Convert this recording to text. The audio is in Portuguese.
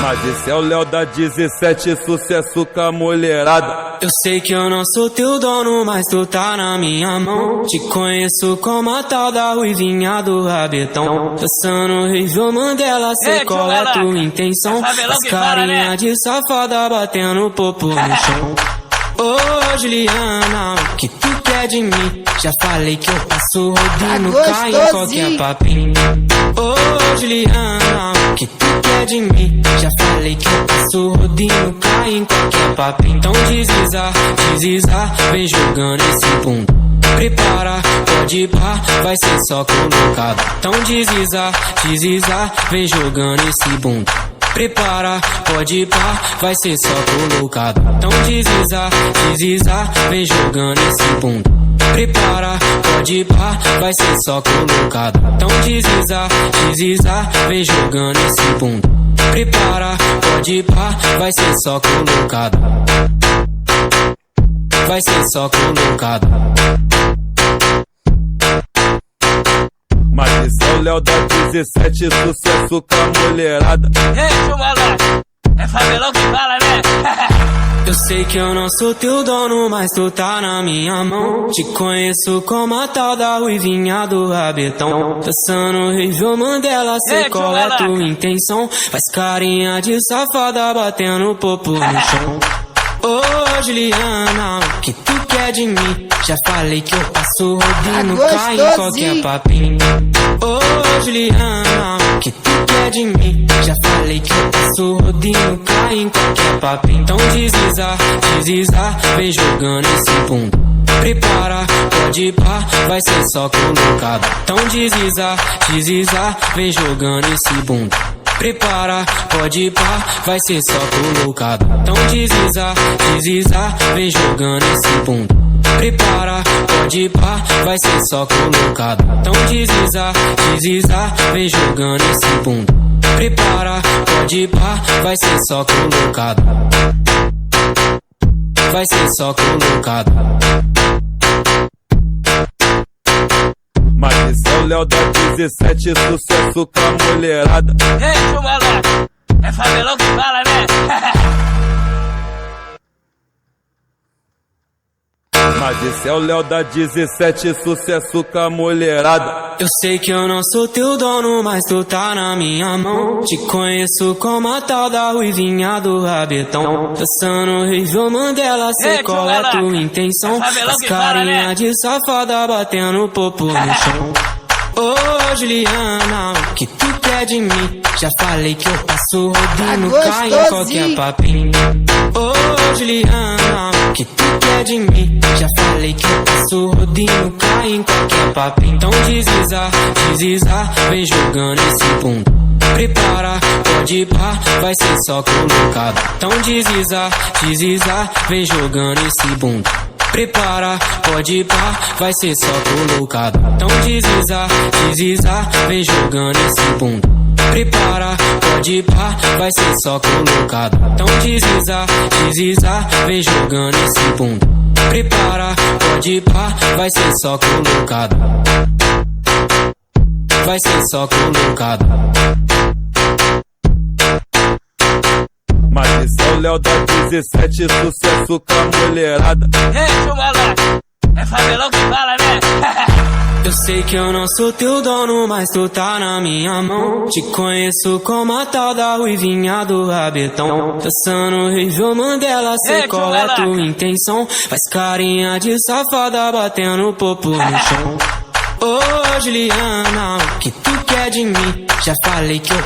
Mas esse é o Léo da 17, sucesso com a mulherada. Eu sei que eu não sou teu dono, mas tu tá na minha mão. Te conheço como a tal da ruivinha do rabetão. Dançando Rival Mandela, sei qual é tua intenção. As carinha de safada batendo popo no chão. Ô Juliana, o que tu quer de mim? Já falei que eu passo rodinho, cai em qualquer papinho. Ô Juliana, o que tu quer de mim? Já falei que eu passo rodinho, cai em qualquer papinho. Então desliza, vem jogando esse bunda. Prepara, pode ir pá, vai ser só colocado. Então desliza, vem jogando esse bunda. Prepara, pode ir pá, vai ser só colocado. Então desliza, vem jogando esse bunda. Prepara, pode ir pá, vai ser só colocado. Então desliza, vem jogando esse bunda. Prepara, pode ir pá, vai ser só colocado. Vai ser só colocado. Mas esse é o Léo da 17, sucesso com a mulherada. Ei, chumalá, é favelão que fala, né? Eu sei que eu não sou teu dono, mas tu tá na minha mão. Te conheço como a tal da ruivinha do rabetão. Dançando Rival Mandela, sei qual é tua intenção. Faz carinha de safada batendo popo no chão. Ô Juliana, o que tu quer de mim? Já falei que eu passo rodinho, cai em qualquer papinho. Ô Juliana, o que tu quer de mim? Já falei que eu passo rodinho, cai em qualquer papinho. Então desliza, vem jogando esse bunda. Prepara, pode ir pá, vai ser só colocado. Então desliza, vem jogando esse bunda. Prepara, pode ir pá, vai ser só colocado. Então desliza, vem jogando esse bunda. Prepara, pode ir pá, vai ser só colocado. Então desliza, vem jogando esse bunda. Prepara, pode ir pá, vai ser só colocado. Vai ser só colocado. Mas esse é o Léo da 17, sucesso com a mulherada. Ei, chumalá, é favelão que fala, né? Mas esse é o Léo da 17, sucesso com a mulherada. Eu sei que eu não sou teu dono, mas tu tá na minha mão. Te conheço como a tal da ruivinha do rabetão. Dançando Rival Mandela, sei qual é tua intenção. As carinha de safada batendo popo no chão. Ô Juliana, o que tu quer de mim? Já falei que eu passo rodinho, cai em qualquer papinho. Ô Juliana, o que tu quer de mim? Já falei que eu passo rodinho, cai em qualquer papinho. Então desliza, vem jogando esse bunda. Prepara, pode ir pá, vai ser só colocado. Então desliza, vem jogando esse bunda. Prepara, pode ir pá, vai ser só colocado. Então desliza, vem jogando esse bunda. Prepara, pode ir pá, vai ser só colocado. Então desliza, vem jogando esse bunda. Prepara, pode ir pá, vai ser só colocado. Vai ser só colocado. Mas esse é o Léo da 17, sucesso com a mulherada. Ei, chumalá, é favelão que fala, né? Eu sei que eu não sou teu dono, mas tu tá na minha mão. Te conheço como a tal da ruivinha do rabetão. Dançando Rival Mandela, sei qual é tua intenção. Faz carinha de safada batendo popo no chão. Ô Juliana, o que tu quer de mim? Já falei que eu